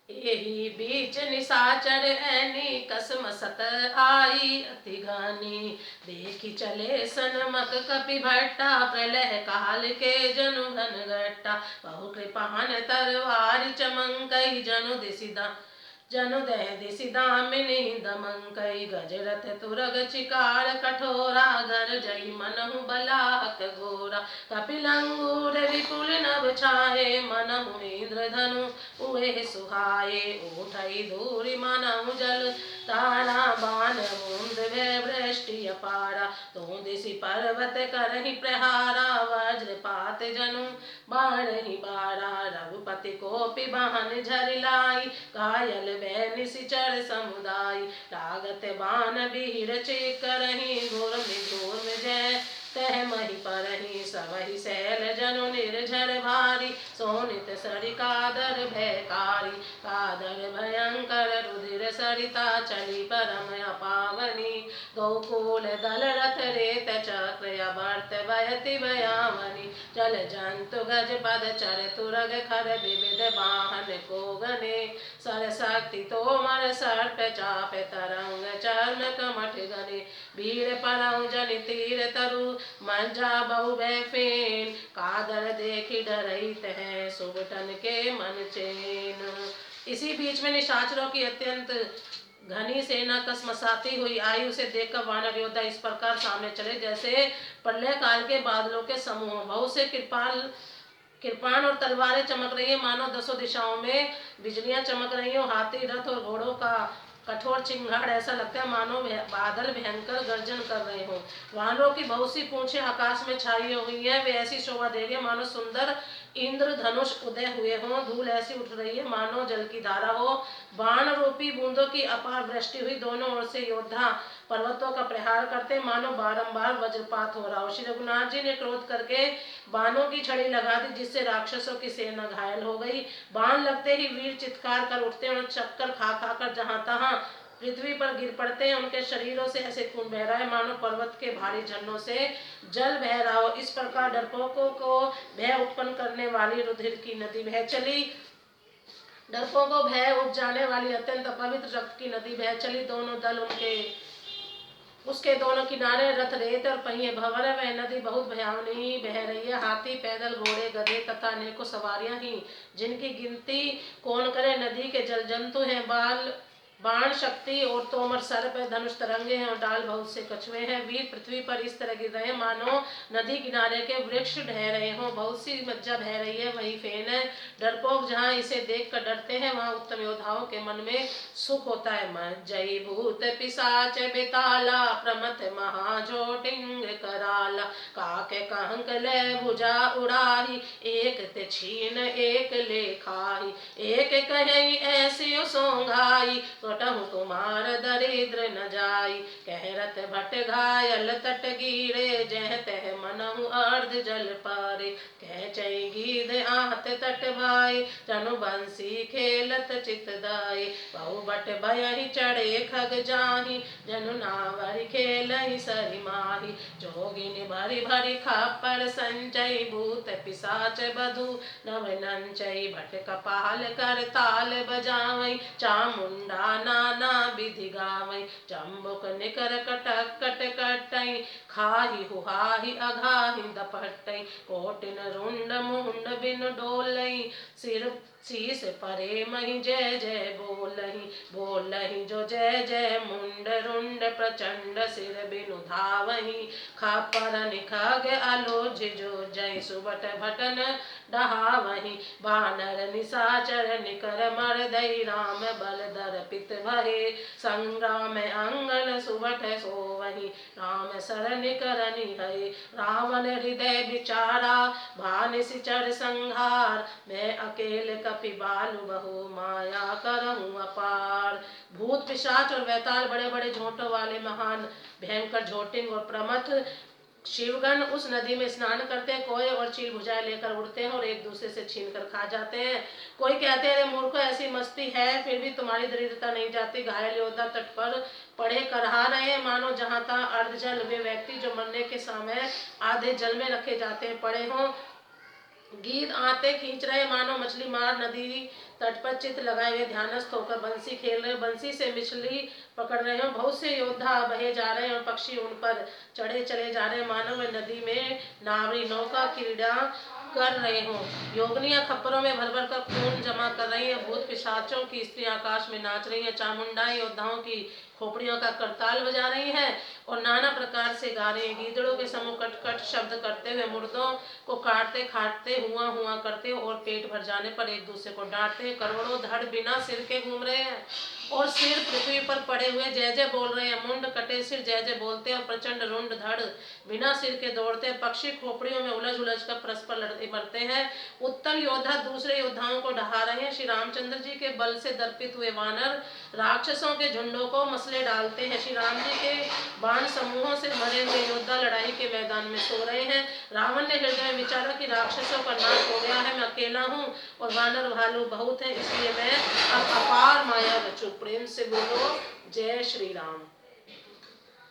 यही बीच निशाचर ऐनी कसम सत आई अति घानी। देखी चले सनमक कपि भट्टा प्रलय काल के जनु घन घट्टा। बहु कृपान तरवार चमंकई जनु दह दिसि दामिनी दमंकई। गजरथ तुरग चिकार कठोरा घर जई मनहु बलाहक घोरा। कपिलंगूर विपुल नभ छाये मनहु इंद्रधनु उहे सुहाये। उठई धूरि मनहु जल तारा बाण मुंद भय वृष्टि अपारा। तो दिसि पर्वत करहि प्रहारा वज्रपात जनु बाणहि बारा। रघुपति कोपि बाण झरि लाई कायल वै निशिचर समुदाय। लागत बाण बीर चिकरहि घोर निघोर जय तह मही परहि। सबहि सैल जनु निर्झर भारी सोनित सरि कादर भयकारी। कादर भयंकर रुधिर सरिता चली परम अपावनी। गौकुल दल रथ रेत चक्र अभर्त भयति भयावनी। जल जंतु गज पद चर तुरग खर विविध वाहन को गने। सरशक्ति तोमर सर्प चाप तरंग चर्म कमठ गने। वीर परौ जनि तीर तरु मंजा बहु भय फेन। कादर देखी डरई तह सुबटन के मन चैन। इसी बीच में निशाचरों की अत्यंत घनी सेना कसमसाती हुई आयु से देखकर वानर योद्धा इस प्रकार सामने चले जैसे प्रलय काल के बादलों के समूह। बहुत से कृपाण और तलवारें चमक रही है मानो दसों दिशाओं में बिजलियां चमक रही हो। हाथी रथ और घोड़ों का कठोर चिंगाड़ ऐसा लगता है मानो बादल भयंकर गर्जन कर रहे हो। वानरों की बहुत सी पूंछें आकाश में छाई हुई है। वे ऐसी शोभा दे रही है मानो सुंदर इंद्रधनुष उदय हुए हों। धूल ऐसी उठ रही है मानो जल की धारा हो। बाण रूपी बूंदों की अपार वृष्टि हुई। दोनों ओर से योद्धा पर्वतों का प्रहार करते मानो बारंबार वज्रपात हो रहा हो। श्री रघुनाथ जी ने क्रोध करके बाणों की छड़ी लगा दी जिससे राक्षसों की सेना घायल हो गई। बाण लगते ही वीर चित्कार कर उठते और चक्कर खा खा कर जहां तहां पृथ्वी पर गिर पड़ते हैं। उनके शरीरों से ऐसे खून बह रहा है मानो पर्वत के भारी झरनों से जल बह रहा हो। इस प्रकार डरपोकों को भय उत्पन्न करने वाली रुधिर की नदी बह चली। डरपों को भय उठ जाने वाली अत्यंत अपवित्र रक्त की नदी बह चली। दोनों दल उसके दोनों किनारे रथ रेत और पहिए भंवर है। वह नदी बहुत भयावनी बह रही है। हाथी पैदल घोड़े गधे तथा अनेकों सवारियां ही जिनकी गिनती कौन करे। नदी के जल जंतु हैं बाण शक्ति और तोमर सर्प है। धनुष तरंगे हैं और डाल बहुत से कछुए हैं। वीर पृथ्वी पर इस तरह गिर रहे हैं मानो नदी किनारे के वृक्ष ढह रहे हों। बहुत सी मज्जा बह रही है वही फेन है। डरपोक जहाँ इसे देख कर डरते हैं वहाँ उत्तम योद्धाओं के मन में सुख होता है। मज्जई भूत पिशाच बेताला प्रमथ महाजोटिंग कराला। काके कहंक ले भुजा उड़ाही एक ते छीन एक ले खाही। एक कहीं ऐसी सोंघाई सोटहु कुमार दरिद्र न जाई। कहरत भट घायल तट गिरे जह तह मनहु अर्ध जल पारे। कह चई गीध आहत तट भाई जनु बंसी खेलत चित दाई। बहु बट भयहि चढ़े खग जाहि जनु नावरि खेलहि सरि माही। जोगिनी भरी भरी खापर संचय भूत पिशाच बधु नव नंचई। भट कपाल कर ताल बजावई चामुंडा नाना विधि गावई। चंबुक निकर कटक कट कटई खाही हुहाही अघाही दपटई। कोटिन रुंड मुंड बिन डोलई सिर शीस परे मही जय जय बोलही जो जय जय मुंड रुंड प्रचंड सिर बिनु धावही। खापर निखाग आलोज जो जय सुबट भटन डहावही। बानर निशाचर निकर मरदई राम बल दर पित भये। संग्राम अंगन सुबट सोवही राम सरनि करनि हये। रावण हृदय विचारा भानिसि चर संहार। मैं अकेले कपि बालु बहु माया करहूँ अपार। भूत पिशाच और वैताल बड़े बड़े झोंटों वाले महान भयंकर झोटिंग और प्रमथ शिवगण उस नदी में स्नान करते हैं। कोय और चील भुजाएं लेकर उड़ते हैं और एक दूसरे से छीन कर खा जाते हैं। कोई कहते हैं अरे मूर्खों ऐसी मस्ती है फिर भी तुम्हारी दरिद्रता नहीं जाती। घायल योद्धा तट पर पड़े करहा रहे हैं मानो जहां तहां अर्धजल। वे व्यक्ति जो मरने के समय आधे जल में रखे जाते हैं पड़े हों गीत आते खींच रहे मानो मछली मार नदी तट पर चित लगाए हुए ध्यानस्थ होकर बंसी खेल रहे, बंसी से मछली पकड़ रहे हो। बहुत से योद्धा बहे जा रहे हैं और पक्षी उन पर चढ़े चले जा रहे हैं, मानो वे नदी में नावरी नौका क्रीड़ा कर रहे हो। योगनियां खप्परों में भर भर कर खून जमा कर रही है, भूत पिशाचों की स्त्री आकाश में नाच रही है, चामुंडाई योद्धाओं की खोपड़ियों का करताल बजा रही है और नाना प्रकार से गा रही है। गीदड़ों के समूह कट कट शब्द करते हुए मुर्दों को काटते खाटते हुआ हुआ करते और पेट भर जाने पर एक दूसरे को डांटते। करोड़ों धड़ बिना सिर के घूम रहे हैं और सिर पृथ्वी पर पड़े हुए जय जय बोल रहे हैं। मुंड कटे सिर जय जय बोलते और प्रचंड रुंड धड़ बिना सिर के दौड़ते। पक्षी खोपड़ियों में उलझ उलझ कर परस्पर लड़ते मरते हैं। उत्तम योद्धा दूसरे योद्धाओं को ढहा रहे हैं। श्री रामचंद्र जी के बल से दर्पित हुए वानर राक्षसों के झुंडों को मसले डालते हैं। श्री राम जी के बाण समूहों से मरे हुए योद्धा लड़ाई के मैदान में सो रहे हैं। रावण ने हृदय में विचारा कि राक्षसों का नाश हो गया है, मैं अकेला हूँ और वानर भालू बहुत है, इसलिए मैं अब अपार माया रचूं। प्रेम से बोलो जय श्री राम।